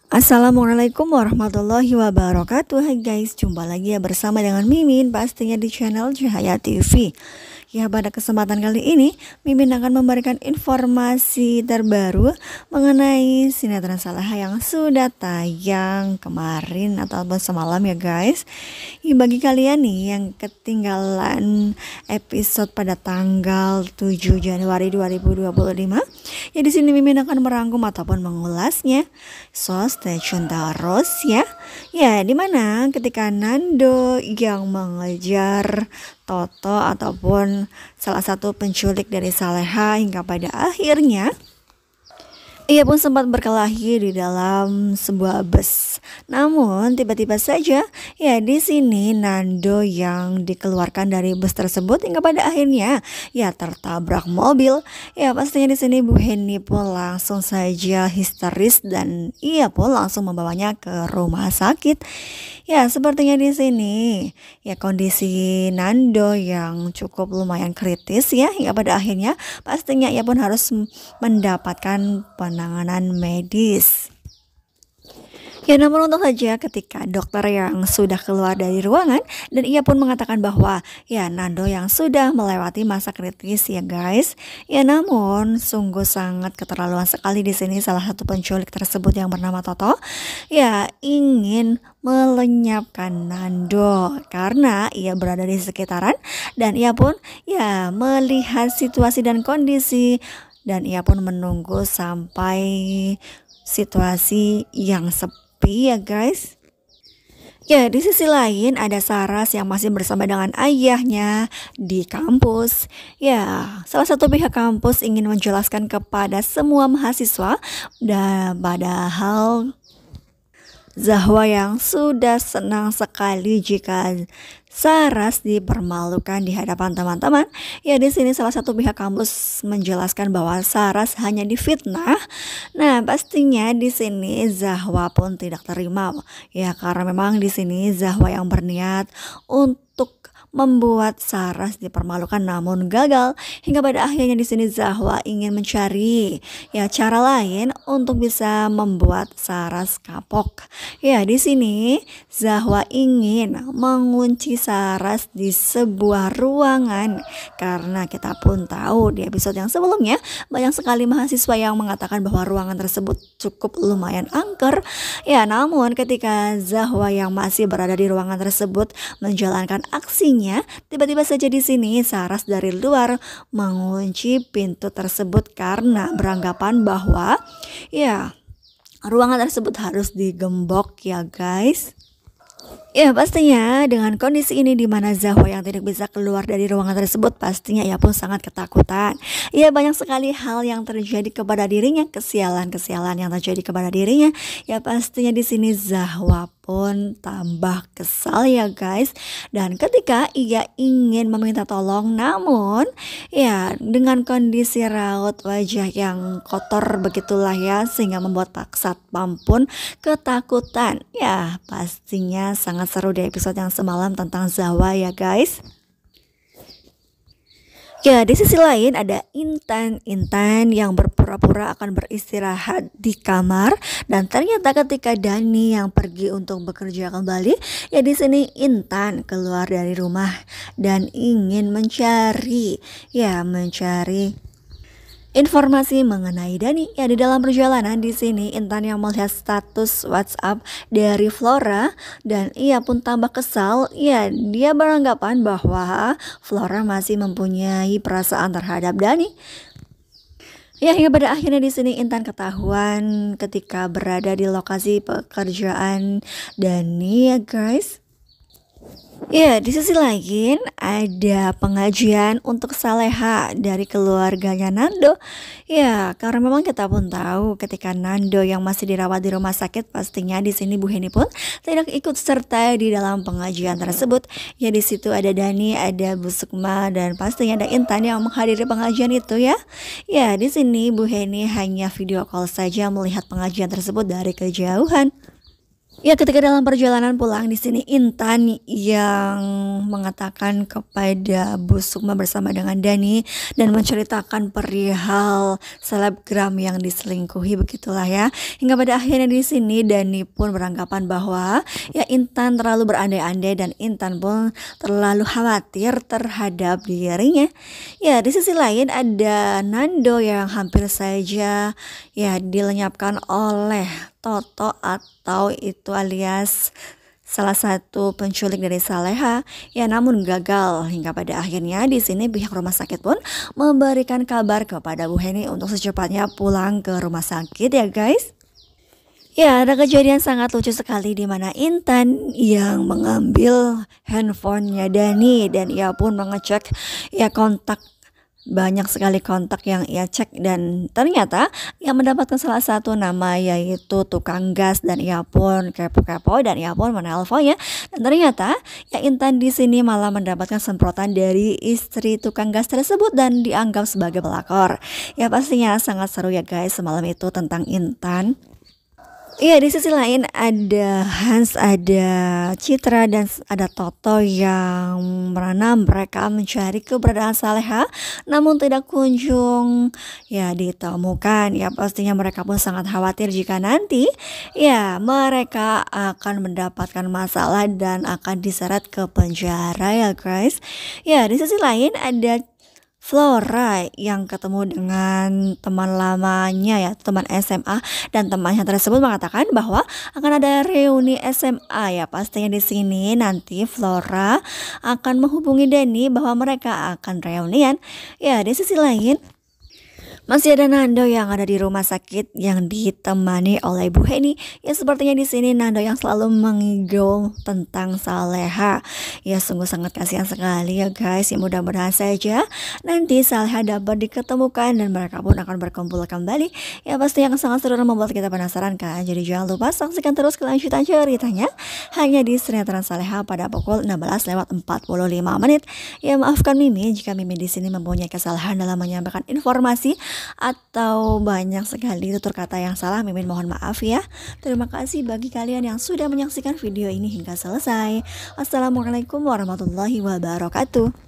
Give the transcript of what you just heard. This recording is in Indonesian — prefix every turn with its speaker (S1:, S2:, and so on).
S1: Assalamualaikum warahmatullahi wabarakatuh. Hai guys, jumpa lagi ya bersama dengan Mimin pastinya di channel Cahaya TV. Ya, pada kesempatan kali ini Mimin akan memberikan informasi terbaru mengenai sinetron Salaha yang sudah tayang kemarin ataupun semalam ya guys. Ya, bagi kalian nih yang ketinggalan episode pada tanggal 7 Januari 2025, ya di sini Mimin akan merangkum ataupun mengulasnya. So stay tune terus ya. Ya, dimana ketika Nando yang mengejar Toto ataupun salah satu penculik dari Saleha hingga pada akhirnya ia pun sempat berkelahi di dalam sebuah bus. Namun tiba-tiba saja ya di sini Nando yang dikeluarkan dari bus tersebut hingga pada akhirnya ya tertabrak mobil. Ya pastinya di sini Bu Heni pun langsung saja histeris dan ia pun langsung membawanya ke rumah sakit. Ya sepertinya di sini ya kondisi Nando yang cukup lumayan kritis ya hingga pada akhirnya pastinya ia pun harus mendapatkan penanganan medis. Ya namun untuk saja ketika dokter yang sudah keluar dari ruangan dan ia pun mengatakan bahwa ya Nando yang sudah melewati masa kritis ya guys. Ya namun sungguh sangat keterlaluan sekali di sini salah satu penculik tersebut yang bernama Toto ya ingin melenyapkan Nando karena ia berada di sekitaran dan ia pun ya melihat situasi dan kondisi dan ia pun menunggu sampai situasi yang sepi ya guys. Ya di sisi lain ada Saras yang masih bersama dengan ayahnya di kampus. Ya salah satu pihak kampus ingin menjelaskan kepada semua mahasiswa dan padahal Zahwa yang sudah senang sekali jika Saras dipermalukan di hadapan teman-teman. Ya di sini salah satu pihak kampus menjelaskan bahwa Saras hanya difitnah. Nah, pastinya di sini Zahwa pun tidak terima. Ya karena memang di sini Zahwa yang berniat untuk membuat Saras dipermalukan namun gagal hingga pada akhirnya di sini Zahwa ingin mencari ya cara lain untuk bisa membuat Saras kapok. Ya di sini Zahwa ingin mengunci Saras di sebuah ruangan karena kita pun tahu di episode yang sebelumnya banyak sekali mahasiswa yang mengatakan bahwa ruangan tersebut cukup lumayan angker. Ya namun ketika Zahwa yang masih berada di ruangan tersebut menjalankan aksinya, tiba-tiba saja di sini Saras dari luar mengunci pintu tersebut karena beranggapan bahwa ya ruangan tersebut harus digembok ya guys. Ya pastinya dengan kondisi ini di mana Zahwa yang tidak bisa keluar dari ruangan tersebut pastinya ia pun sangat ketakutan. Ya banyak sekali hal yang terjadi kepada dirinya, kesialan-kesialan yang terjadi kepada dirinya. Ya pastinya di sini Zahwa pun tambah kesal ya guys. Dan ketika ia ingin meminta tolong namun ya dengan kondisi raut wajah yang kotor begitulah ya sehingga membuat Pak Satpam pun ketakutan. Ya pastinya sangat seru di episode yang semalam tentang Zahwa ya guys. Ya di sisi lain ada Intan yang berpura-pura akan beristirahat di kamar dan ternyata ketika Dani yang pergi untuk bekerja kembali ya di sini Intan keluar dari rumah dan ingin mencari informasi mengenai Dani. Ya di dalam perjalanan di sini Intan yang melihat status WhatsApp dari Flora dan ia pun tambah kesal. Ya dia beranggapan bahwa Flora masih mempunyai perasaan terhadap Dani. Ya hingga pada akhirnya di sini Intan ketahuan ketika berada di lokasi pekerjaan Dani ya guys. Ya, di sisi lain ada pengajian untuk Saleha dari keluarganya Nando. Ya, karena memang kita pun tahu ketika Nando yang masih dirawat di rumah sakit, pastinya di sini Bu Heni pun tidak ikut serta di dalam pengajian tersebut. Ya, di situ ada Dani, ada Bu Sukma dan pastinya ada Intan yang menghadiri pengajian itu ya. Ya, di sini Bu Heni hanya video call saja melihat pengajian tersebut dari kejauhan. Ya, ketika dalam perjalanan pulang di sini Intan yang mengatakan kepada Bu Sukma bersama dengan Dani dan menceritakan perihal selebgram yang diselingkuhi begitulah ya. Hingga pada akhirnya di sini Dani pun beranggapan bahwa ya Intan terlalu berandai-andai dan Intan pun terlalu khawatir terhadap dirinya. Ya, di sisi lain ada Nando yang hampir saja ya dilenyapkan oleh Toto atau itu alias salah satu penculik dari Saleha ya, namun gagal hingga pada akhirnya di sini pihak rumah sakit pun memberikan kabar kepada Bu Heni untuk secepatnya pulang ke rumah sakit ya guys. Ya, ada kejadian sangat lucu sekali di mana Intan yang mengambil handphonenya Dani dan ia pun mengecek ya kontak, banyak sekali kontak yang ia cek dan ternyata ia mendapatkan salah satu nama yaitu tukang gas dan ia pun kepo-kepo dan ia pun menelponnya dan ternyata ya Intan di sini malah mendapatkan semprotan dari istri tukang gas tersebut dan dianggap sebagai pelakor. Ya pastinya sangat seru ya guys semalam itu tentang Intan. Iya, di sisi lain ada Hans, ada Citra, dan ada Toto yang merana mereka mencari keberadaan Saleha namun tidak kunjung ya ditemukan. Ya pastinya mereka pun sangat khawatir jika nanti ya mereka akan mendapatkan masalah dan akan diseret ke penjara ya guys. Ya, di sisi lain ada Flora yang ketemu dengan teman lamanya ya, teman SMA dan temannya tersebut mengatakan bahwa akan ada reuni SMA ya. Pastinya di sini nanti Flora akan menghubungi Dani bahwa mereka akan reunian. Ya, di sisi lain masih ada Nando yang ada di rumah sakit yang ditemani oleh Bu Heni. Ya sepertinya di sini Nando yang selalu mengigau tentang Saleha. Ya sungguh sangat kasihan sekali ya guys. Ya mudah-mudahan saja nanti Saleha dapat diketemukan dan mereka pun akan berkumpul kembali. Ya pasti yang sangat seru dan membuat kita penasaran kan. Jadi jangan lupa saksikan terus kelanjutan ceritanya hanya di sinetron Saleha pada pukul 16:45. Ya maafkan Mimi jika Mimi di sini mempunyai kesalahan dalam menyampaikan informasi atau banyak sekali tutur kata yang salah. Mimin mohon maaf ya. Terima kasih bagi kalian yang sudah menyaksikan video ini hingga selesai. Wassalamualaikum warahmatullahi wabarakatuh.